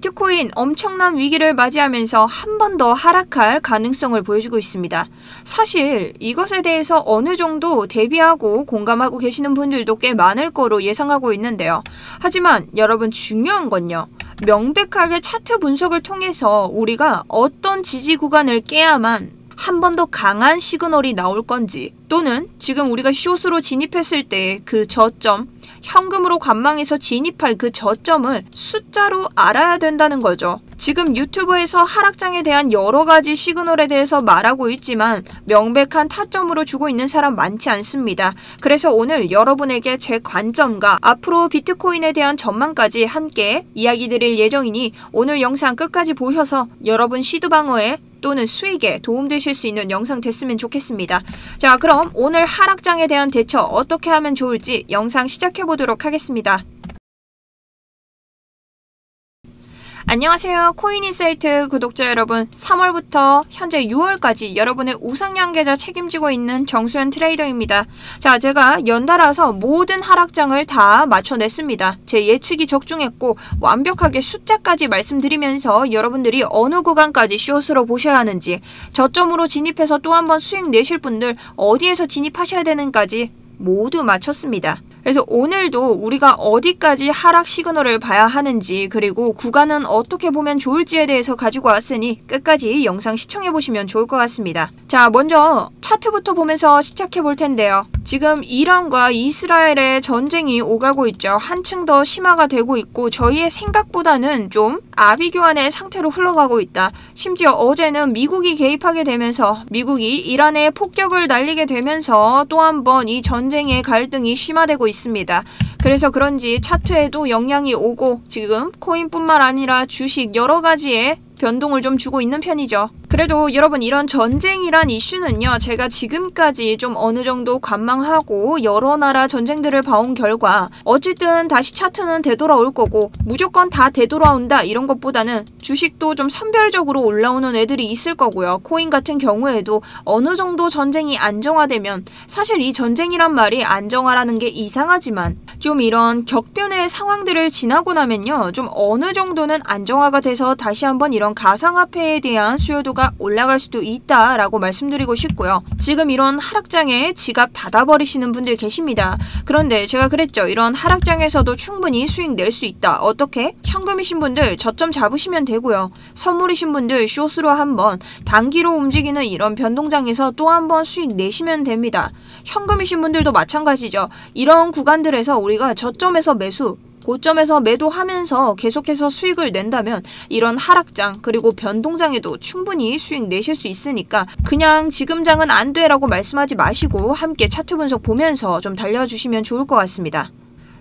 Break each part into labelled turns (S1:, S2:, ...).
S1: 비트코인 엄청난 위기를 맞이하면서 한 번 더 하락할 가능성을 보여주고 있습니다. 사실 이것에 대해서 어느 정도 대비하고 공감하고 계시는 분들도 꽤 많을 거로 예상하고 있는데요. 하지만 여러분, 중요한 건요, 명백하게 차트 분석을 통해서 우리가 어떤 지지 구간을 깨야만 한 번 더 강한 시그널이 나올 건지, 또는 지금 우리가 숏으로 진입했을 때 그 저점, 현금으로 관망해서 진입할 그 저점을 숫자로 알아야 된다는 거죠. 지금 유튜브에서 하락장에 대한 여러 가지 시그널에 대해서 말하고 있지만 명백한 타점으로 주고 있는 사람 많지 않습니다. 그래서 오늘 여러분에게 제 관점과 앞으로 비트코인에 대한 전망까지 함께 이야기 드릴 예정이니 오늘 영상 끝까지 보셔서 여러분 시드 방어에 또는 수익에 도움되실 수 있는 영상 됐으면 좋겠습니다. 자, 그럼 오늘 하락장에 대한 대처 어떻게 하면 좋을지 영상 시작해보도록 하겠습니다. 안녕하세요. 코인인사이트 구독자 여러분, 3월부터 현재 6월까지 여러분의 우상향 계좌 책임지고 있는 정수현 트레이더입니다. 자, 제가 연달아서 모든 하락장을 다 맞춰냈습니다. 제 예측이 적중했고 완벽하게 숫자까지 말씀드리면서 여러분들이 어느 구간까지 숏으로 보셔야 하는지, 저점으로 진입해서 또 한 번 수익 내실 분들 어디에서 진입하셔야 되는지까지 모두 맞췄습니다. 그래서 오늘도 우리가 어디까지 하락 시그널을 봐야 하는지, 그리고 구간은 어떻게 보면 좋을지에 대해서 가지고 왔으니 끝까지 영상 시청해보시면 좋을 것 같습니다. 자, 먼저 차트부터 보면서 시작해볼 텐데요. 지금 이란과 이스라엘의 전쟁이 오가고 있죠. 한층 더 심화가 되고 있고 저희의 생각보다는 좀 아비규환의 상태로 흘러가고 있다. 심지어 어제는 미국이 개입하게 되면서 미국이 이란에 폭격을 날리게 되면서 또 한 번 이 전쟁의 갈등이 심화되고 있습니다. 그래서 그런지 차트에도 영향이 오고 지금 코인뿐만 아니라 주식 여러 가지에 변동을 좀 주고 있는 편이죠. 그래도 여러분, 이런 전쟁이란 이슈는요, 제가 지금까지 좀 어느 정도 관망하고 여러 나라 전쟁들을 봐온 결과 어쨌든 다시 차트는 되돌아올 거고, 무조건 다 되돌아온다 이런 것보다는 주식도 좀 선별적으로 올라오는 애들이 있을 거고요. 코인 같은 경우에도 어느 정도 전쟁이 안정화되면, 사실 이 전쟁이란 말이 안정화라는 게 이상하지만 좀 이런 격변의 상황들을 지나고 나면요, 좀 어느 정도는 안정화가 돼서 다시 한번 이런 가상화폐에 대한 수요도가 올라갈 수도 있다라고 말씀드리고 싶고요. 지금 이런 하락장에 지갑 닫아버리시는 분들 계십니다. 그런데 제가 그랬죠. 이런 하락장에서도 충분히 수익 낼 수 있다. 어떻게? 현금이신 분들 저점 잡으시면 되고요. 선물이신 분들 숏으로 한번 단기로 움직이는 이런 변동장에서 또 한번 수익 내시면 됩니다. 현금이신 분들도 마찬가지죠. 이런 구간들에서 우리가 저점에서 매수, 고점에서 매도하면서 계속해서 수익을 낸다면 이런 하락장 그리고 변동장에도 충분히 수익 내실 수 있으니까 그냥 지금 장은 안 돼라고 말씀하지 마시고 함께 차트 분석 보면서 좀 달려주시면 좋을 것 같습니다.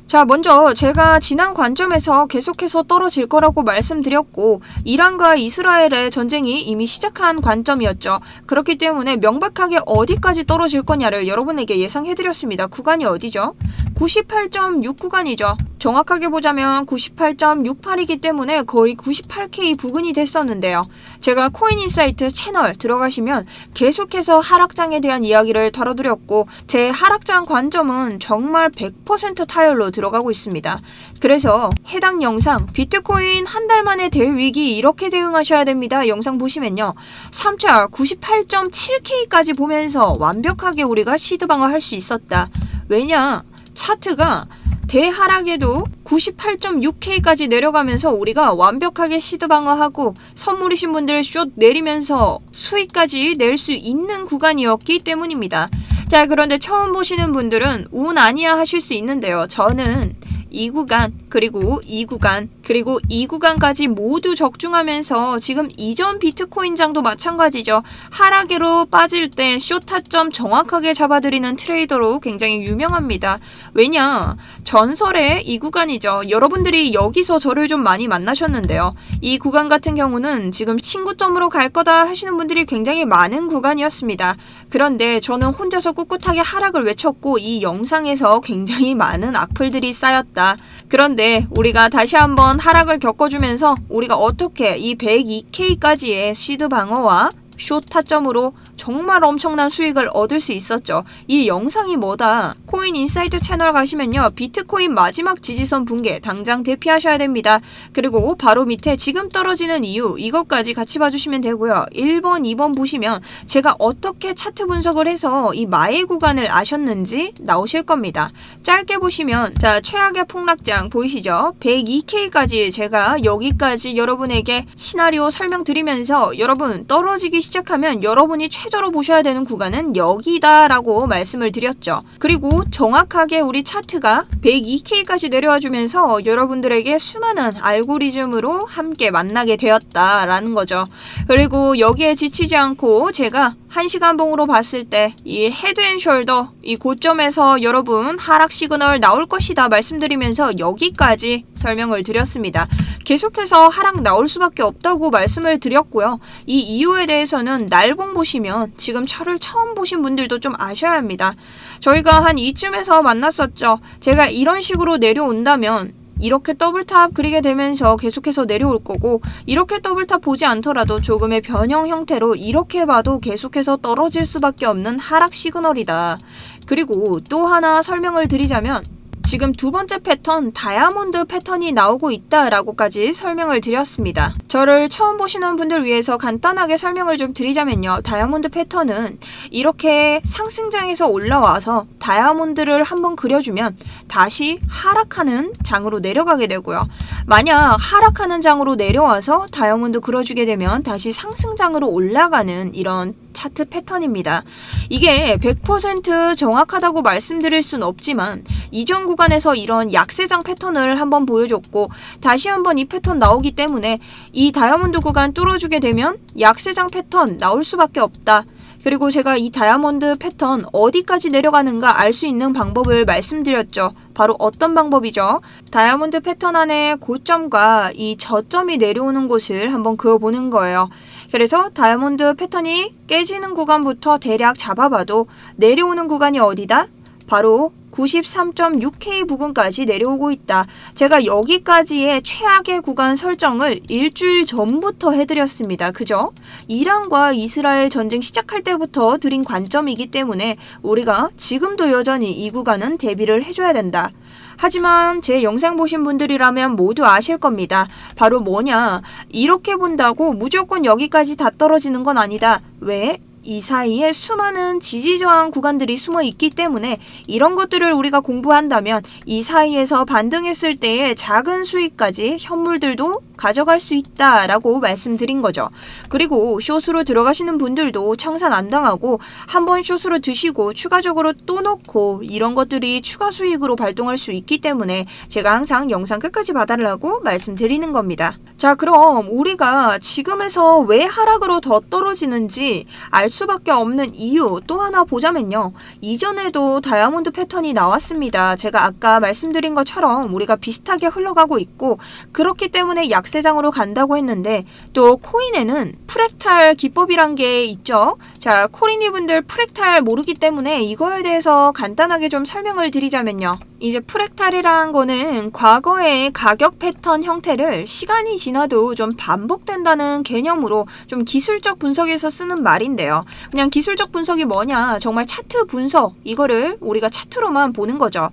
S1: 자, 먼저 제가 지난 관점에서 계속해서 떨어질 거라고 말씀드렸고 이란과 이스라엘의 전쟁이 이미 시작한 관점이었죠. 그렇기 때문에 명백하게 어디까지 떨어질 거냐를 여러분에게 예상해드렸습니다. 구간이 어디죠? 98.6 구간이죠. 정확하게 보자면 98.68이기 때문에 거의 98K 부근이 됐었는데요. 제가 코인인사이트 채널 들어가시면 계속해서 하락장에 대한 이야기를 다뤄드렸고 제 하락장 관점은 정말 100% 타율로 들어가고 있습니다. 그래서 해당 영상 비트코인 한 달 만에 대위기 이렇게 대응하셔야 됩니다. 영상 보시면요. 3차 98.7K까지 보면서 완벽하게 우리가 시드 방어할 수 있었다. 왜냐? 차트가 대하락에도 98.6K까지 내려가면서 우리가 완벽하게 시드 방어하고 선물이신 분들 숏 내리면서 수익까지 낼 수 있는 구간이었기 때문입니다. 자, 그런데 처음 보시는 분들은 운 아니야 하실 수 있는데요. 저는 이 구간 그리고 이 구간 그리고 이 구간까지 모두 적중하면서 지금 이전 비트코인장도 마찬가지죠. 하락으로 빠질 때 숏 타점 정확하게 잡아드리는 트레이더로 굉장히 유명합니다. 왜냐? 전설의 이 구간이죠. 여러분들이 여기서 저를 좀 많이 만나셨는데요. 이 구간 같은 경우는 지금 신고점으로 갈 거다 하시는 분들이 굉장히 많은 구간이었습니다. 그런데 저는 혼자서 꿋꿋하게 하락을 외쳤고 이 영상에서 굉장히 많은 악플들이 쌓였다. 그런데 우리가 다시 한번 하락을 겪어주면서 우리가 어떻게 이 102K까지의 시드 방어와 숏 타점으로 정말 엄청난 수익을 얻을 수 있었죠. 이 영상이 뭐다? 코인 인사이트 채널 가시면요. 비트코인 마지막 지지선 붕괴 당장 대피하셔야 됩니다. 그리고 바로 밑에 지금 떨어지는 이유 이것까지 같이 봐주시면 되고요. 1번, 2번 보시면 제가 어떻게 차트 분석을 해서 이 마의 구간을 아셨는지 나오실 겁니다. 짧게 보시면 자 최악의 폭락장 보이시죠? 102K까지 제가 여기까지 여러분에게 시나리오 설명드리면서 여러분 떨어지기 시작하면 여러분이 최저로 보셔야 되는 구간은 여기다 라고 말씀을 드렸죠. 그리고 정확하게 우리 차트가 102K까지 내려와 주면서 여러분들에게 수많은 알고리즘으로 함께 만나게 되었다라는 거죠. 그리고 여기에 지치지 않고 제가 1시간 봉으로 봤을 때 이 헤드앤숄더 이 고점에서 여러분 하락 시그널 나올 것이다 말씀드리면서 여기까지 설명을 드렸습니다. 계속해서 하락 나올 수밖에 없다고 말씀을 드렸고요. 이 이유에 대해서는 날봉 보시면 지금 차를 처음 보신 분들도 좀 아셔야 합니다. 저희가 한 이쯤에서 만났었죠. 제가 이런 식으로 내려온다면 이렇게 더블탑 그리게 되면서 계속해서 내려올 거고 이렇게 더블탑 보지 않더라도 조금의 변형 형태로 이렇게 봐도 계속해서 떨어질 수밖에 없는 하락 시그널이다. 그리고 또 하나 설명을 드리자면 지금 두 번째 패턴 다이아몬드 패턴이 나오고 있다라고까지 설명을 드렸습니다. 저를 처음 보시는 분들 위해서 간단하게 설명을 좀 드리자면요. 다이아몬드 패턴은 이렇게 상승장에서 올라와서 다이아몬드를 한번 그려주면 다시 하락하는 장으로 내려가게 되고요. 만약 하락하는 장으로 내려와서 다이아몬드 그려주게 되면 다시 상승장으로 올라가는 이런 차트 패턴입니다. 이게 100% 정확하다고 말씀드릴 순 없지만 이전 구간에서 이런 약세장 패턴을 한번 보여줬고 다시 한번 이 패턴 나오기 때문에 이 다이아몬드 구간 뚫어주게 되면 약세장 패턴 나올 수밖에 없다. 그리고 제가 이 다이아몬드 패턴 어디까지 내려가는가 알 수 있는 방법을 말씀드렸죠. 바로 어떤 방법이죠? 다이아몬드 패턴 안에 고점과 이 저점이 내려오는 곳을 한번 그어보는 거예요. 그래서 다이아몬드 패턴이 깨지는 구간부터 대략 잡아봐도 내려오는 구간이 어디다? 바로 93.6K 부근까지 내려오고 있다. 제가 여기까지의 최악의 구간 설정을 일주일 전부터 해드렸습니다. 그죠? 이란과 이스라엘 전쟁 시작할 때부터 드린 관점이기 때문에 우리가 지금도 여전히 이 구간은 대비를 해줘야 된다. 하지만 제 영상 보신 분들이라면 모두 아실 겁니다. 바로 뭐냐? 이렇게 본다고 무조건 여기까지 다 떨어지는 건 아니다. 왜? 이 사이에 수많은 지지저항 구간들이 숨어 있기 때문에 이런 것들을 우리가 공부한다면 이 사이에서 반등했을 때의 작은 수익까지 현물들도 가져갈 수 있다라고 말씀드린 거죠. 그리고 숏으로 들어가시는 분들도 청산 안 당하고 한번 숏으로 드시고 추가적으로 또 넣고 이런 것들이 추가 수익으로 발동할 수 있기 때문에 제가 항상 영상 끝까지 봐달라고 말씀드리는 겁니다. 자, 그럼 우리가 지금에서 왜 하락으로 더 떨어지는지 알 수밖에 없는 이유 또 하나 보자면요. 이전에도 다이아몬드 패턴이 나왔습니다. 제가 아까 말씀드린 것처럼 우리가 비슷하게 흘러가고 있고 그렇기 때문에 약세장으로 간다고 했는데 또 코인에는 프랙탈 기법이란 게 있죠. 자, 코린이 분들 프랙탈 모르기 때문에 이거에 대해서 간단하게 좀 설명을 드리자면요. 이제 프랙탈이란 거는 과거의 가격 패턴 형태를 시간이 지나도 좀 반복된다는 개념으로 좀 기술적 분석에서 쓰는 말인데요. 그냥 기술적 분석이 뭐냐, 정말 차트 분석, 이거를 우리가 차트로만 보는 거죠.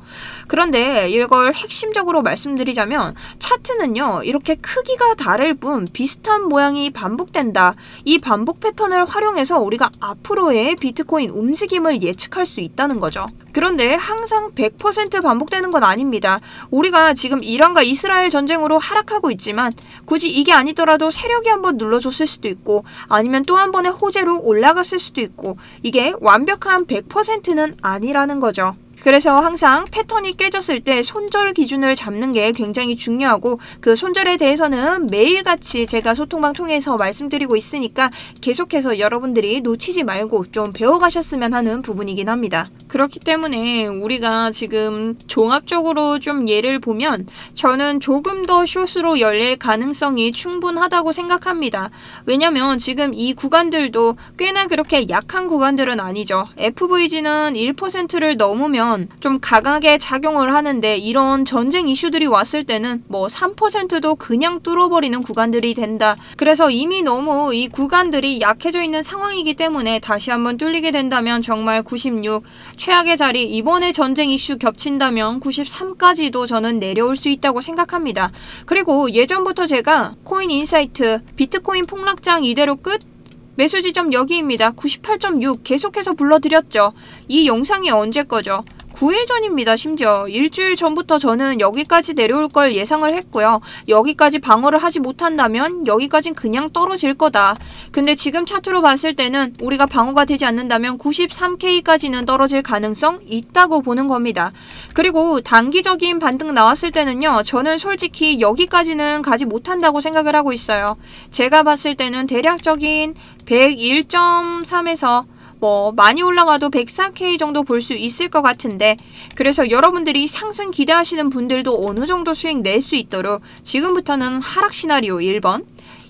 S1: 그런데 이걸 핵심적으로 말씀드리자면 차트는요, 이렇게 크기가 다를 뿐 비슷한 모양이 반복된다. 이 반복 패턴을 활용해서 우리가 앞으로의 비트코인 움직임을 예측할 수 있다는 거죠. 그런데 항상 100% 반복되는 건 아닙니다. 우리가 지금 이란과 이스라엘 전쟁으로 하락하고 있지만 굳이 이게 아니더라도 세력이 한번 눌러줬을 수도 있고 아니면 또 한 번의 호재로 올라갔을 수도 있고 이게 완벽한 100%는 아니라는 거죠. 그래서 항상 패턴이 깨졌을 때 손절 기준을 잡는 게 굉장히 중요하고 그 손절에 대해서는 매일같이 제가 소통방 통해서 말씀드리고 있으니까 계속해서 여러분들이 놓치지 말고 좀 배워가셨으면 하는 부분이긴 합니다. 그렇기 때문에 우리가 지금 종합적으로 좀 예를 보면 저는 조금 더 숏으로 열릴 가능성이 충분하다고 생각합니다. 왜냐면 지금 이 구간들도 꽤나 그렇게 약한 구간들은 아니죠. FVG는 1%를 넘으면 보면 좀 강하게 작용을 하는데 이런 전쟁 이슈들이 왔을 때는 뭐 3%도 그냥 뚫어버리는 구간들이 된다. 그래서 이미 너무 이 구간들이 약해져 있는 상황이기 때문에 다시 한번 뚫리게 된다면 정말 96 최악의 자리, 이번에 전쟁 이슈 겹친다면 93까지도 저는 내려올 수 있다고 생각합니다. 그리고 예전부터 제가 코인 인사이트 비트코인 폭락장 이대로 끝? 매수 지점 여기입니다. 98.6 계속해서 불러드렸죠. 이 영상이 언제 거죠? 9일 전입니다. 심지어 일주일 전부터 저는 여기까지 내려올 걸 예상을 했고요. 여기까지 방어를 하지 못한다면 여기까진 그냥 떨어질 거다. 근데 지금 차트로 봤을 때는 우리가 방어가 되지 않는다면 93K까지는 떨어질 가능성 있다고 보는 겁니다. 그리고 단기적인 반등 나왔을 때는요. 저는 솔직히 여기까지는 가지 못한다고 생각을 하고 있어요. 제가 봤을 때는 대략적인 101.3에서 뭐 많이 올라가도 104K 정도 볼 수 있을 것 같은데, 그래서 여러분들이 상승 기대하시는 분들도 어느 정도 수익 낼 수 있도록 지금부터는 하락 시나리오 1번,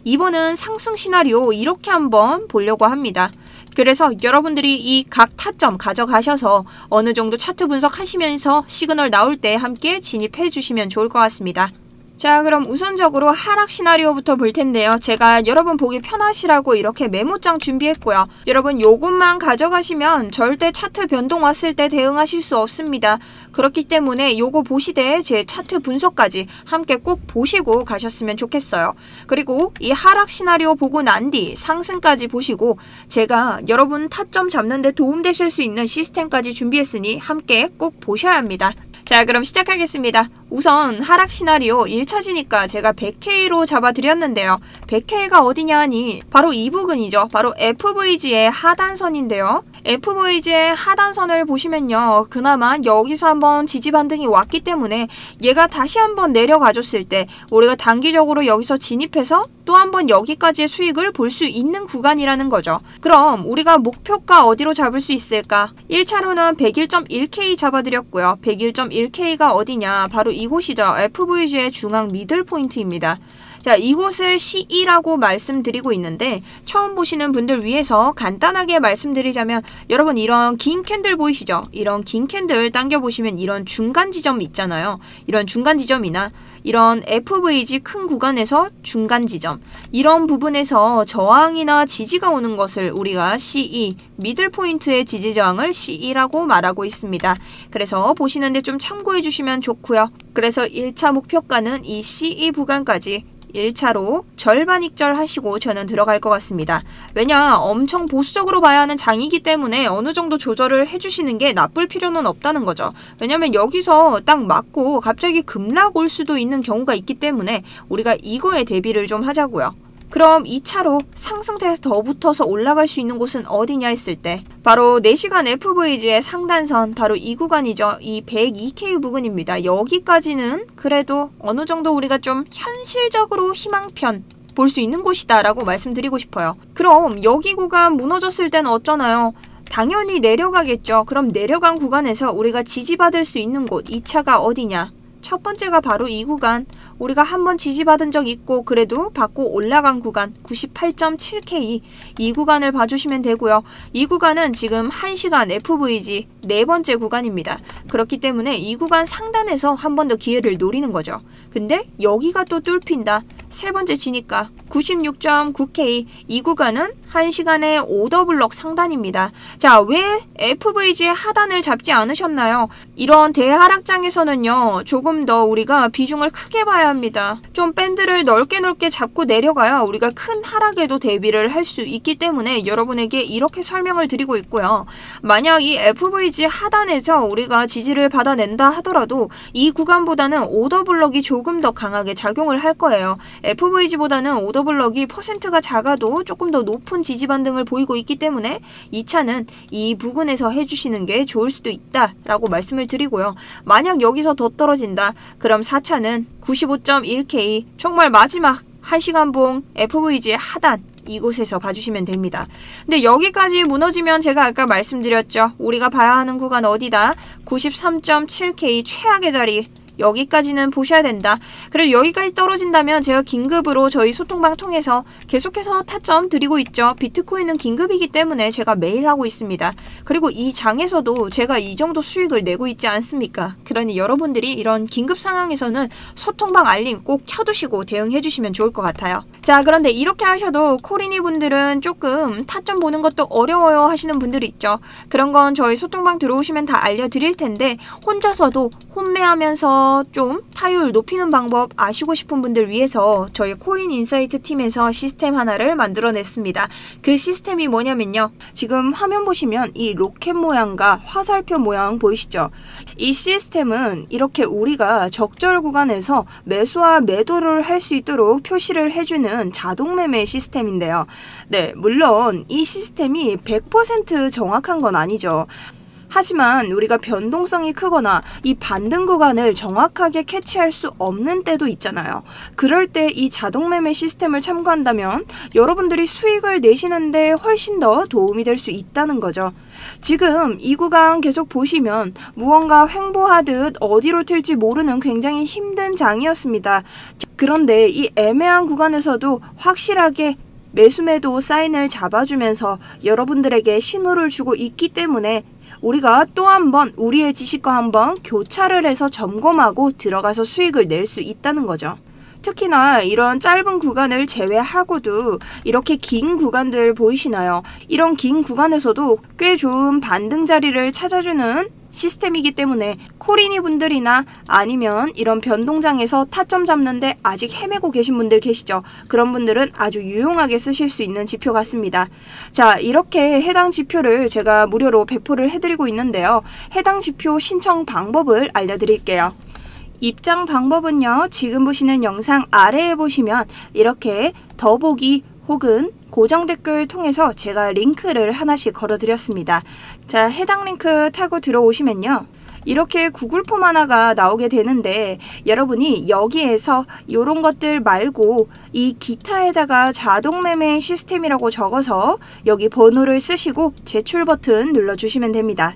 S1: 2번은 상승 시나리오 이렇게 한번 보려고 합니다. 그래서 여러분들이 이 각 타점 가져가셔서 어느 정도 차트 분석하시면서 시그널 나올 때 함께 진입해 주시면 좋을 것 같습니다. 자, 그럼 우선적으로 하락 시나리오부터 볼 텐데요. 제가 여러분 보기 편하시라고 이렇게 메모장 준비했고요. 여러분 요것만 가져가시면 절대 차트 변동 왔을 때 대응하실 수 없습니다. 그렇기 때문에 요거 보시되 제 차트 분석까지 함께 꼭 보시고 가셨으면 좋겠어요. 그리고 이 하락 시나리오 보고 난 뒤 상승까지 보시고 제가 여러분 타점 잡는 데 도움되실 수 있는 시스템까지 준비했으니 함께 꼭 보셔야 합니다. 자, 그럼 시작하겠습니다. 우선 하락 시나리오 1차지니까 제가 100K로 잡아드렸는데요. 100K가 어디냐 하니 바로 이 부근이죠. 바로 FVG의 하단선인데요. FVG의 하단선을 보시면요. 그나마 여기서 한번 지지 반등이 왔기 때문에 얘가 다시 한번 내려가줬을 때 우리가 단기적으로 여기서 진입해서 또 한번 여기까지의 수익을 볼 수 있는 구간이라는 거죠. 그럼 우리가 목표가 어디로 잡을 수 있을까? 1차로는 101.1K 잡아드렸고요. 101.1K가 어디냐? 바로 이곳이죠. FVG의 중앙 미들 포인트입니다. 자, 이곳을 CE라고 말씀드리고 있는데 처음 보시는 분들 위해서 간단하게 말씀드리자면 여러분 이런 긴 캔들 보이시죠? 이런 긴 캔들 당겨보시면 이런 중간 지점 있잖아요. 이런 중간 지점이나 이런 FVG 큰 구간에서 중간 지점, 이런 부분에서 저항이나 지지가 오는 것을 우리가 CE, 미들 포인트의 지지 저항을 CE라고 말하고 있습니다. 그래서 보시는데 좀 참고해 주시면 좋고요. 그래서 1차 목표가는 이 CE 구간까지 1차로 절반 익절하시고 저는 들어갈 것 같습니다. 왜냐, 엄청 보수적으로 봐야 하는 장이기 때문에 어느 정도 조절을 해주시는 게 나쁠 필요는 없다는 거죠. 왜냐면 여기서 딱 맞고 갑자기 급락 올 수도 있는 경우가 있기 때문에 우리가 이거에 대비를 좀 하자고요. 그럼 2차로 상승세에서 더 붙어서 올라갈 수 있는 곳은 어디냐 했을 때 바로 4시간 FVG의 상단선, 바로 이 구간이죠. 이 102K 부근입니다. 여기까지는 그래도 어느 정도 우리가 좀 현실적으로 희망편 볼 수 있는 곳이다 라고 말씀드리고 싶어요. 그럼 여기 구간 무너졌을 때는 어쩌나요? 당연히 내려가겠죠. 그럼 내려간 구간에서 우리가 지지받을 수 있는 곳 2차가 어디냐? 첫 번째가 바로 이 구간, 우리가 한번 지지받은 적 있고 그래도 받고 올라간 구간 98.7K, 이 구간을 봐주시면 되고요. 이 구간은 지금 1시간 FVG 네 번째 구간입니다. 그렇기 때문에 이 구간 상단에서 한 번 더 기회를 노리는 거죠. 근데 여기가 또 뚫힌다. 세 번째 지니까 96.9K, 이 구간은 1시간의 오더블럭 상단입니다. 자, 왜 FVG의 하단을 잡지 않으셨나요? 이런 대하락장에서는요, 조금 더 우리가 비중을 크게 봐야 합니다. 좀 밴드를 넓게 잡고 내려가야 우리가 큰 하락에도 대비를 할 수 있기 때문에 여러분에게 이렇게 설명을 드리고 있고요. 만약 이 FVG 하단에서 우리가 지지를 받아낸다 하더라도 이 구간보다는 오더블럭이 조금 더 강하게 작용을 할 거예요. FVG보다는 오더블럭이 퍼센트가 작아도 조금 더 높은 지지 반등을 보이고 있기 때문에 2차는 이 부근에서 해주시는 게 좋을 수도 있다라고 말씀을 드리고요. 만약 여기서 더 떨어진다, 그럼 4차는 95.1K, 정말 마지막 1시간봉 FVG의 하단, 이곳에서 봐주시면 됩니다. 근데 여기까지 무너지면 제가 아까 말씀드렸죠. 우리가 봐야 하는 구간 어디다? 93.7K 최악의 자리, 여기까지는 보셔야 된다. 그리고 여기까지 떨어진다면 제가 긴급으로 저희 소통방 통해서 계속해서 타점 드리고 있죠. 비트코인은 긴급이기 때문에 제가 매일 하고 있습니다. 그리고 이 장에서도 제가 이 정도 수익을 내고 있지 않습니까? 그러니 여러분들이 이런 긴급 상황에서는 소통방 알림 꼭 켜두시고 대응해 주시면 좋을 것 같아요. 자, 그런데 이렇게 하셔도 코리니 분들은 조금 타점 보는 것도 어려워요 하시는 분들이 있죠. 그런 건 저희 소통방 들어오시면 다 알려드릴 텐데 혼자서도 혼매하면서 좀 타율 높이는 방법 아시고 싶은 분들 위해서 저희 코인 인사이트 팀에서 시스템 하나를 만들어냈습니다. 그 시스템이 뭐냐면요. 지금 화면 보시면 이 로켓 모양과 화살표 모양 보이시죠? 이 시스템은 이렇게 우리가 적절 구간에서 매수와 매도를 할 수 있도록 표시를 해주는 자동 매매 시스템인데요. 네, 물론 이 시스템이 100% 정확한 건 아니죠. 하지만 우리가 변동성이 크거나 이 반등 구간을 정확하게 캐치할 수 없는 때도 있잖아요. 그럴 때 이 자동 매매 시스템을 참고한다면 여러분들이 수익을 내시는데 훨씬 더 도움이 될 수 있다는 거죠. 지금 이 구간 계속 보시면 무언가 횡보하듯 어디로 튈지 모르는 굉장히 힘든 장이었습니다. 그런데 이 애매한 구간에서도 확실하게 매수매도 사인을 잡아주면서 여러분들에게 신호를 주고 있기 때문에 우리가 또 한번 우리의 지식과 한번 교차를 해서 점검하고 들어가서 수익을 낼 수 있다는 거죠. 특히나 이런 짧은 구간을 제외하고도 이렇게 긴 구간들 보이시나요? 이런 긴 구간에서도 꽤 좋은 반등 자리를 찾아주는 시스템이기 때문에 코리니 분들이나 아니면 이런 변동장에서 타점 잡는데 아직 헤매고 계신 분들 계시죠? 그런 분들은 아주 유용하게 쓰실 수 있는 지표 같습니다. 자, 이렇게 해당 지표를 제가 무료로 배포를 해드리고 있는데요. 해당 지표 신청 방법을 알려드릴게요. 입장 방법은요. 지금 보시는 영상 아래에 보시면 이렇게 더보기 혹은 고정 댓글 통해서 제가 링크를 하나씩 걸어드렸습니다. 자, 해당 링크 타고 들어오시면요. 이렇게 구글 폼 하나가 나오게 되는데 여러분이 여기에서 이런 것들 말고 이 기타에다가 자동 매매 시스템이라고 적어서 여기 번호를 쓰시고 제출 버튼 눌러주시면 됩니다.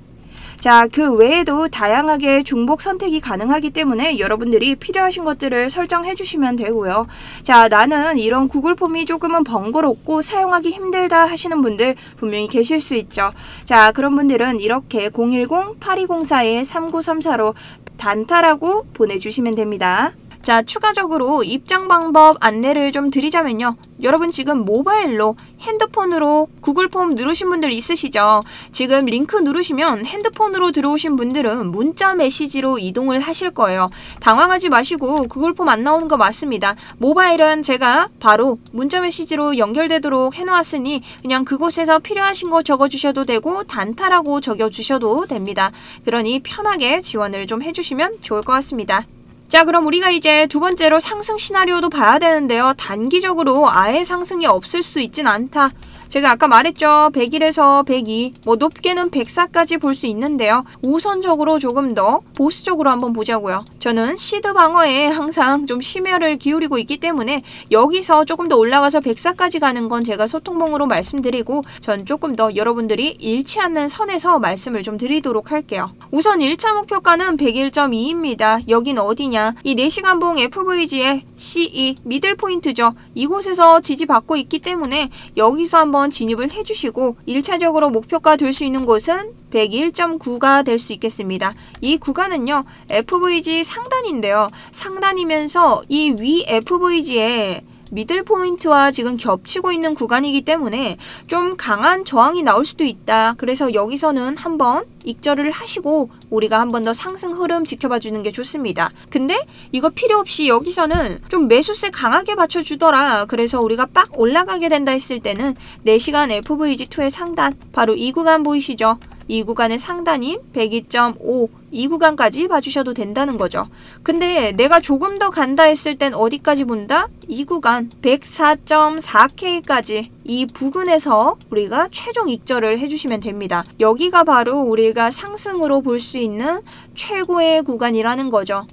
S1: 자, 그 외에도 다양하게 중복 선택이 가능하기 때문에 여러분들이 필요하신 것들을 설정해 주시면 되고요. 자, 나는 이런 구글 폼이 조금은 번거롭고 사용하기 힘들다 하시는 분들 분명히 계실 수 있죠. 자, 그런 분들은 이렇게 010-8204-3934로 단타라고 보내주시면 됩니다. 자, 추가적으로 입장 방법 안내를 좀 드리자면요. 여러분 지금 모바일로 핸드폰으로 구글 폼 누르신 분들 있으시죠? 지금 링크 누르시면 핸드폰으로 들어오신 분들은 문자 메시지로 이동을 하실 거예요. 당황하지 마시고 구글 폼 안 나오는 거 맞습니다. 모바일은 제가 바로 문자 메시지로 연결되도록 해놓았으니 그냥 그곳에서 필요하신 거 적어주셔도 되고 단타라고 적어주셔도 됩니다. 그러니 편하게 지원을 좀 해주시면 좋을 것 같습니다. 자, 그럼 우리가 이제 두 번째로 상승 시나리오도 봐야 되는데요. 단기적으로 아예 상승이 없을 수 있진 않다. 제가 아까 말했죠. 101에서 102, 뭐 높게는 104까지 볼 수 있는데요. 우선적으로 조금 더 보수적으로 한번 보자고요. 저는 시드 방어에 항상 좀 심혈을 기울이고 있기 때문에 여기서 조금 더 올라가서 104까지 가는 건 제가 소통봉으로 말씀드리고 전 조금 더 여러분들이 잃지 않는 선에서 말씀을 좀 드리도록 할게요. 우선 1차 목표가는 101.2입니다. 여긴 어디냐? 이 4시간 봉 FVG의 CE 미들 포인트죠. 이곳에서 지지받고 있기 때문에 여기서 한번 진입을 해주시고 1차적으로 목표가 될 수 있는 곳은 101.9가 될 수 있겠습니다. 이 구간은요. FVG 상단인데요. 상단이면서 이 위 FVG에 미들 포인트와 지금 겹치고 있는 구간이기 때문에 좀 강한 저항이 나올 수도 있다. 그래서 여기서는 한번 익절을 하시고 우리가 한 번 더 상승 흐름 지켜봐 주는 게 좋습니다. 근데 이거 필요 없이 여기서는 좀 매수세 강하게 받쳐주더라. 그래서 우리가 빡 올라가게 된다 했을 때는 4시간 FVG2의 상단, 바로 이 구간 보이시죠? 이 구간의 상단인 102.5 이 구간까지 봐주셔도 된다는 거죠. 근데 내가 조금 더 간다 했을 땐 어디까지 본다? 이 구간 104.4K까지 이 부근에서 우리가 최종 익절을 해주시면 됩니다. 여기가 바로 우리가 상승으로 볼 수 있는 최고의 구간이라는 거죠.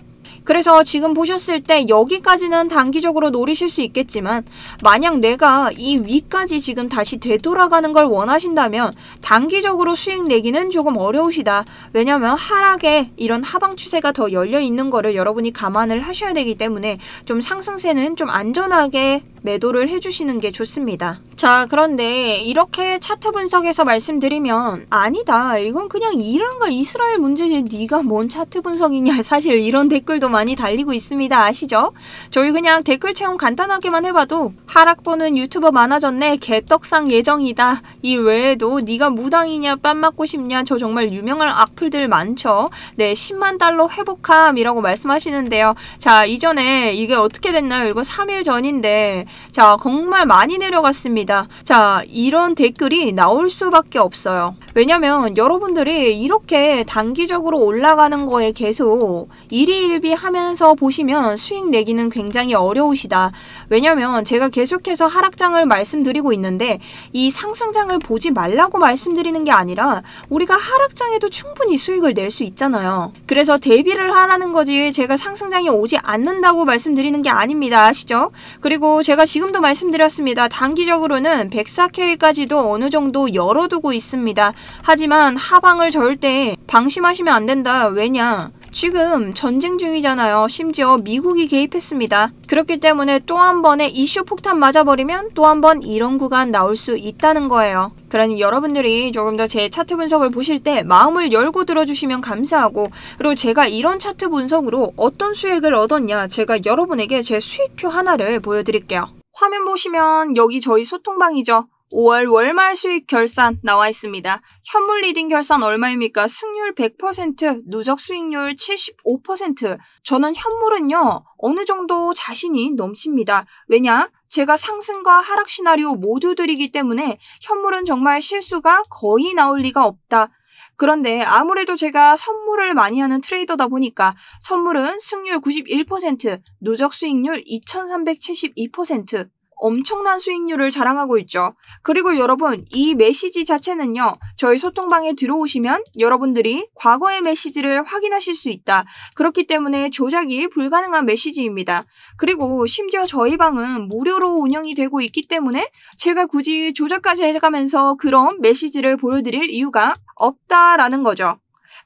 S1: 그래서 지금 보셨을 때 여기까지는 단기적으로 노리실 수 있겠지만 만약 내가 이 위까지 지금 다시 되돌아가는 걸 원하신다면 단기적으로 수익 내기는 조금 어려우시다. 왜냐면 하락에 이런 하방 추세가 더 열려 있는 거를 여러분이 감안을 하셔야 되기 때문에 좀 상승세는 좀 안전하게 매도를 해주시는 게 좋습니다. 자, 그런데 이렇게 차트 분석에서 말씀드리면 아니다, 이건 그냥 이란과 이스라엘 문제지 네가 뭔 차트 분석이냐, 사실 이런 댓글도 많이 달리고 있습니다. 아시죠? 저희 그냥 댓글 채용 간단하게만 해봐도 하락 보는 유튜버 많아졌네, 개떡상 예정이다, 이 외에도 네가 무당이냐, 뺨 맞고 싶냐, 저 정말 유명한 악플들 많죠. 네, 10만 달러 회복함이라고 말씀하시는데요. 자, 이전에 이게 어떻게 됐나요? 이거 3일 전인데 자, 정말 많이 내려갔습니다. 자, 이런 댓글이 나올 수밖에 없어요. 왜냐면 여러분들이 이렇게 단기적으로 올라가는 거에 계속 일희일비 하면서 보시면 수익 내기는 굉장히 어려우시다. 왜냐면 제가 계속해서 하락장을 말씀드리고 있는데 이 상승장을 보지 말라고 말씀드리는 게 아니라 우리가 하락장에도 충분히 수익을 낼 수 있잖아요. 그래서 대비를 하라는 거지 제가 상승장이 오지 않는다고 말씀드리는 게 아닙니다. 아시죠? 그리고 제가 지금도 말씀드렸습니다. 단기적으로는 104K까지도 어느 정도 열어두고 있습니다. 하지만 하방을 절대 방심하시면 안 된다. 왜냐? 지금 전쟁 중이잖아요. 심지어 미국이 개입했습니다. 그렇기 때문에 또 한 번의 이슈 폭탄 맞아버리면 또 한 번 이런 구간 나올 수 있다는 거예요. 그러니 여러분들이 조금 더 제 차트 분석을 보실 때 마음을 열고 들어주시면 감사하고, 그리고 제가 이런 차트 분석으로 어떤 수익을 얻었냐, 제가 여러분에게 제 수익표 하나를 보여드릴게요. 화면 보시면 여기 저희 소통방이죠. 5월 월말 수익 결산 나와 있습니다. 현물 리딩 결산 얼마입니까? 승률 100%, 누적 수익률 75%. 저는 현물은요, 어느 정도 자신이 넘칩니다. 왜냐? 제가 상승과 하락 시나리오 모두 드리기 때문에 현물은 정말 실수가 거의 나올 리가 없다. 그런데 아무래도 제가 선물을 많이 하는 트레이더다 보니까 선물은 승률 91%, 누적 수익률 2372%, 엄청난 수익률을 자랑하고 있죠. 그리고 여러분, 이 메시지 자체는요, 저희 소통방에 들어오시면 여러분들이 과거의 메시지를 확인하실 수 있다. 그렇기 때문에 조작이 불가능한 메시지입니다. 그리고 심지어 저희 방은 무료로 운영이 되고 있기 때문에 제가 굳이 조작까지 해가면서 그런 메시지를 보여드릴 이유가 없다라는 거죠.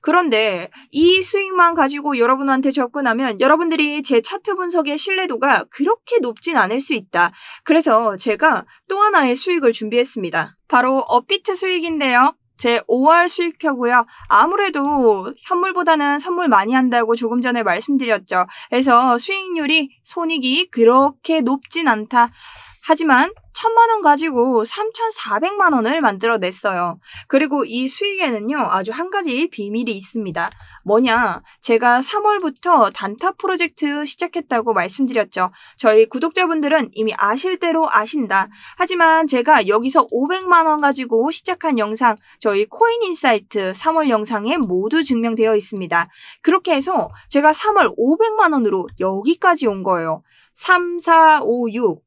S1: 그런데 이 수익만 가지고 여러분한테 접근하면 여러분들이 제 차트 분석의 신뢰도가 그렇게 높진 않을 수 있다. 그래서 제가 또 하나의 수익을 준비했습니다. 바로 업비트 수익인데요. 제 5월 수익표고요. 아무래도 현물보다는 선물 많이 한다고 조금 전에 말씀드렸죠. 그래서 수익률이 손익이 그렇게 높진 않다. 하지만 1000만원 가지고 3400만원을 만들어냈어요. 그리고 이 수익에는요, 아주 한 가지 비밀이 있습니다. 뭐냐? 제가 3월부터 단타 프로젝트 시작했다고 말씀드렸죠. 저희 구독자분들은 이미 아실 대로 아신다. 하지만 제가 여기서 500만원 가지고 시작한 영상, 저희 코인인사이트 3월 영상에 모두 증명되어 있습니다. 그렇게 해서 제가 3월 500만원으로 여기까지 온 거예요. 3, 4, 5, 6.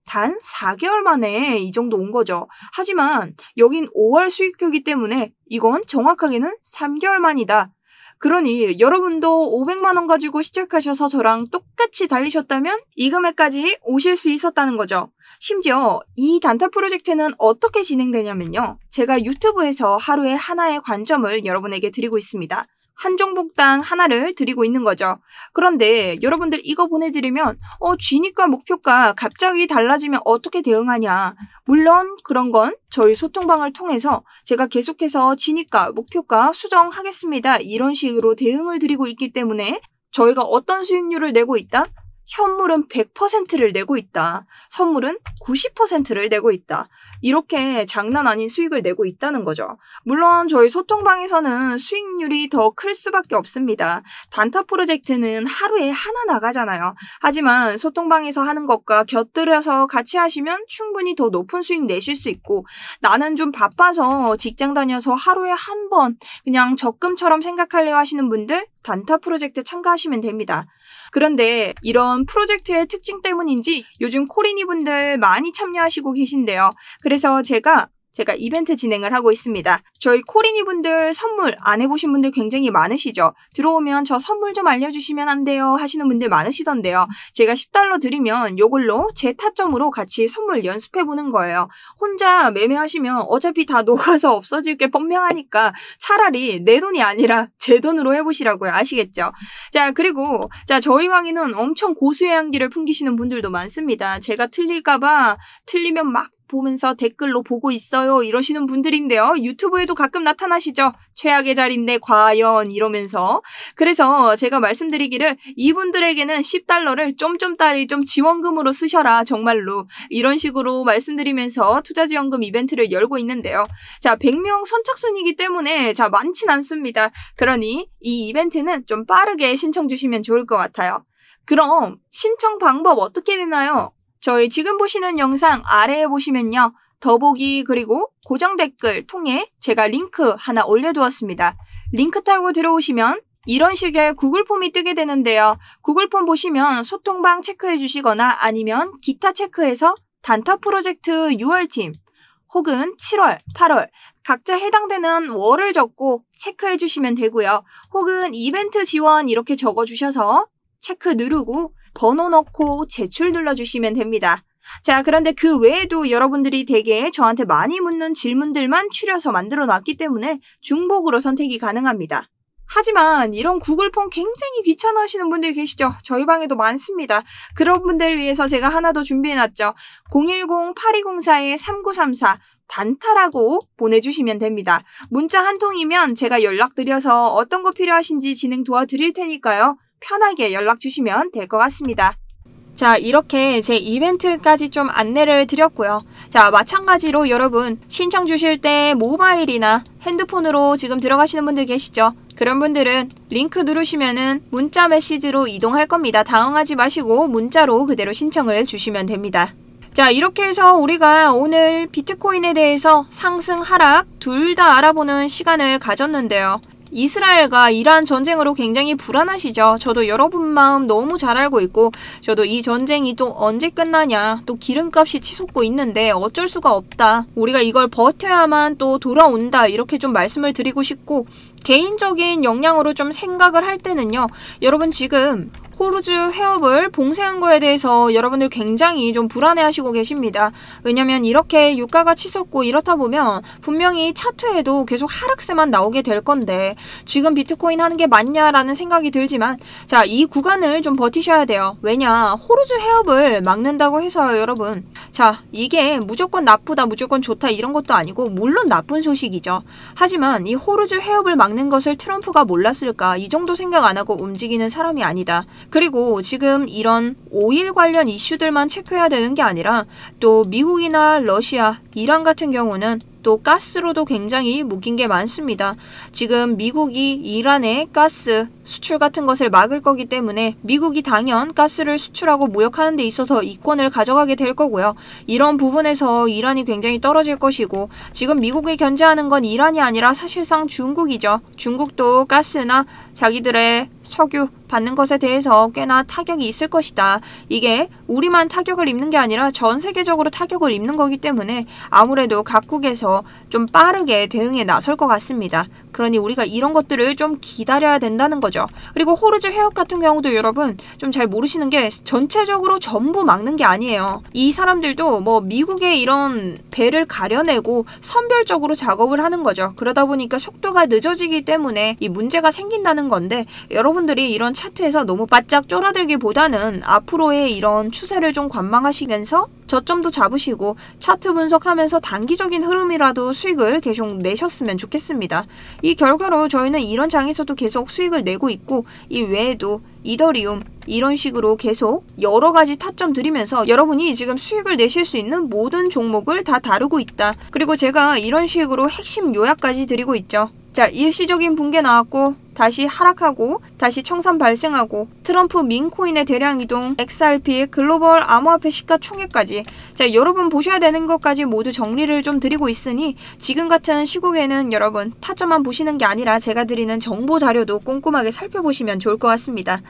S1: 단 4개월 만에 이 정도 온 거죠. 하지만 여긴 5월 수익표이기 때문에 이건 정확하게는 3개월 만이다. 그러니 여러분도 500만원 가지고 시작하셔서 저랑 똑같이 달리셨다면 이 금액까지 오실 수 있었다는 거죠. 심지어 이 단타 프로젝트는 어떻게 진행되냐면요. 제가 유튜브에서 하루에 하나의 관점을 여러분에게 드리고 있습니다. 한 종목당 하나를 드리고 있는 거죠. 그런데 여러분들 이거 보내드리면 쥐니까 목표가 갑자기 달라지면 어떻게 대응하냐. 물론 그런 건 저희 소통방을 통해서 제가 계속해서 쥐니까 목표가 수정하겠습니다. 이런 식으로 대응을 드리고 있기 때문에 저희가 어떤 수익률을 내고 있다? 현물은 100%를 내고 있다. 선물은 90%를 내고 있다. 이렇게 장난 아닌 수익을 내고 있다는 거죠. 물론 저희 소통방에서는 수익률이 더 클 수밖에 없습니다. 단타 프로젝트는 하루에 하나 나가잖아요. 하지만 소통방에서 하는 것과 곁들여서 같이 하시면 충분히 더 높은 수익 내실 수 있고, 나는 좀 바빠서 직장 다녀서 하루에 한 번 그냥 적금처럼 생각하려고 하시는 분들 단타 프로젝트 참가하시면 됩니다. 그런데 이런 프로젝트의 특징 때문인지 요즘 코리니 분들 많이 참여하시고 계신데요. 그래서 제가 제가 이벤트 진행을 하고 있습니다. 저희 코리니 분들 선물 안 해보신 분들 굉장히 많으시죠? 들어오면 저 선물 좀 알려주시면 안 돼요 하시는 분들 많으시던데요. 제가 $10 드리면 요걸로 제 타점으로 같이 선물 연습해보는 거예요. 혼자 매매하시면 어차피 다 녹아서 없어질 게 분명하니까 차라리 내 돈이 아니라 제 돈으로 해보시라고요. 아시겠죠? 자, 그리고 저희 왕이는 엄청 고수의 향기를 풍기시는 분들도 많습니다. 제가 틀릴까봐 틀리면 막 보면서 댓글로 보고 있어요 이러시는 분들인데요. 유튜브에도 가끔 나타나시죠. 최악의 자리인데 과연 이러면서. 그래서 제가 말씀드리기를 이분들에게는 $10를 쫌쫌따리 좀 지원금으로 쓰셔라 정말로 이런 식으로 말씀드리면서 투자지원금 이벤트를 열고 있는데요. 자, 100명 선착순이기 때문에 많진 않습니다. 그러니 이 이벤트는 좀 빠르게 신청 주시면 좋을 것 같아요. 그럼 신청 방법 어떻게 되나요? 저희 지금 보시는 영상 아래에 보시면요. 더보기 그리고 고정 댓글 통해 제가 링크 하나 올려두었습니다. 링크 타고 들어오시면 이런 식의 구글 폼이 뜨게 되는데요. 구글 폼 보시면 소통방 체크해 주시거나 아니면 기타 체크해서 단타 프로젝트 6월팀 혹은 7월, 8월 각자 해당되는 월을 적고 체크해 주시면 되고요. 혹은 이벤트 지원 이렇게 적어 주셔서 체크 누르고 번호 넣고 제출 눌러주시면 됩니다. 자, 그런데 그 외에도 여러분들이 되게 저한테 많이 묻는 질문들만 추려서 만들어 놨기 때문에 중복으로 선택이 가능합니다. 하지만 이런 구글 폼 굉장히 귀찮아하시는 분들 계시죠? 저희 방에도 많습니다. 그런 분들 위해서 제가 하나 더 준비해놨죠. 010-8204-3934 단타라고 보내주시면 됩니다. 문자 한 통이면 제가 연락드려서 어떤 거 필요하신지 진행 도와드릴 테니까요. 편하게 연락 주시면 될 것 같습니다. 자, 이렇게 제 이벤트까지 좀 안내를 드렸고요. 자, 마찬가지로 여러분 신청 주실 때 모바일이나 핸드폰으로 지금 들어가시는 분들 계시죠? 그런 분들은 링크 누르시면은 문자 메시지로 이동할 겁니다. 당황하지 마시고 문자로 그대로 신청을 주시면 됩니다. 자, 이렇게 해서 우리가 오늘 비트코인에 대해서 상승, 하락 둘 다 알아보는 시간을 가졌는데요. 이스라엘과 이란 전쟁으로 굉장히 불안하시죠? 저도 여러분 마음 너무 잘 알고 있고 저도 이 전쟁이 또 언제 끝나냐 또 기름값이 치솟고 있는데 어쩔 수가 없다. 우리가 이걸 버텨야만 또 돌아온다 이렇게 좀 말씀을 드리고 싶고 개인적인 역량으로 좀 생각을 할 때는요. 여러분 지금 호르즈 해협을 봉쇄한 거에 대해서 여러분들 굉장히 좀 불안해하시고 계십니다. 왜냐면 이렇게 유가가 치솟고 이렇다 보면 분명히 차트에도 계속 하락세만 나오게 될 건데 지금 비트코인 하는 게 맞냐라는 생각이 들지만 자, 이 구간을 좀 버티셔야 돼요. 왜냐, 호르즈 해협을 막는다고 해서요, 여러분. 자, 이게 무조건 나쁘다, 무조건 좋다 이런 것도 아니고 물론 나쁜 소식이죠. 하지만 이 호르즈 해협을 막는 것을 트럼프가 몰랐을까? 이 정도 생각 안 하고 움직이는 사람이 아니다. 그리고 지금 이런 오일 관련 이슈들만 체크해야 되는 게 아니라 또 미국이나 러시아, 이란 같은 경우는 또 가스로도 굉장히 묶인 게 많습니다. 지금 미국이 이란의 가스 수출 같은 것을 막을 거기 때문에 미국이 당연 가스를 수출하고 무역하는 데 있어서 이권을 가져가게 될 거고요. 이런 부분에서 이란이 굉장히 떨어질 것이고 지금 미국이 견제하는 건 이란이 아니라 사실상 중국이죠. 중국도 가스나 자기들의 석유 받는 것에 대해서 꽤나 타격이 있을 것이다. 이게 우리만 타격을 입는 게 아니라 전 세계적으로 타격을 입는 거기 때문에 아무래도 각국에서 좀 빠르게 대응에 나설 것 같습니다. 그러니 우리가 이런 것들을 좀 기다려야 된다는 거죠. 그리고 호르즈 해협 같은 경우도 여러분 좀 잘 모르시는 게 전체적으로 전부 막는 게 아니에요. 이 사람들도 뭐 미국의 이런 배를 가려내고 선별적으로 작업을 하는 거죠. 그러다 보니까 속도가 늦어지기 때문에 이 문제가 생긴다는 건데 여러분들이 이런 차트에서 너무 바짝 쫄아들기보다는 앞으로의 이런 추세를 좀 관망하시면서 저점도 잡으시고 차트 분석하면서 단기적인 흐름이라도 수익을 계속 내셨으면 좋겠습니다. 이 결과로 저희는 이런 장에서도 계속 수익을 내고 있고 이 외에도 이더리움 이런 식으로 계속 여러 가지 타점 드리면서 여러분이 지금 수익을 내실 수 있는 모든 종목을 다 다루고 있다. 그리고 제가 이런 식으로 핵심 요약까지 드리고 있죠. 자, 일시적인 붕괴 나왔고 다시 하락하고 다시 청산 발생하고 트럼프 민코인의 대량 이동, XRP 글로벌 암호화폐 시가총액까지 자, 여러분 보셔야 되는 것까지 모두 정리를 좀 드리고 있으니 지금 같은 시국에는 여러분 타점만 보시는 게 아니라 제가 드리는 정보 자료도 꼼꼼하게 살펴보시면 좋을 것 같습니다.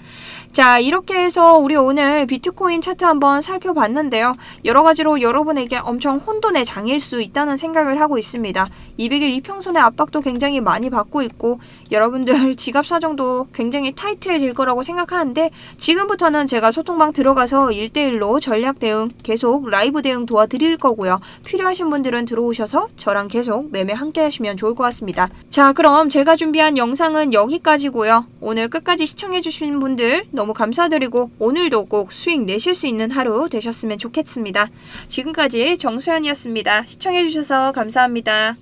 S1: 자, 이렇게 해서 우리 오늘 비트코인 차트 한번 살펴봤는데요. 여러 가지로 여러분에게 엄청 혼돈의 장일 수 있다는 생각을 하고 있습니다. 200일 이평선의 압박도 굉장히 많이 받고 있고 여러분들 지갑 사정도 굉장히 타이트해질 거라고 생각하는데 지금부터는 제가 소통방 들어가서 1대1로 전략 대응, 계속 라이브 대응 도와드릴 거고요. 필요하신 분들은 들어오셔서 저랑 계속 매매 함께 하시면 좋을 것 같습니다. 자, 그럼 제가 준비한 영상은 여기까지고요. 오늘 끝까지 시청해주신 분들 너무 감사드리고 오늘도 꼭 수익 내실 수 있는 하루 되셨으면 좋겠습니다. 지금까지 정수연이었습니다. 시청해주셔서 감사합니다.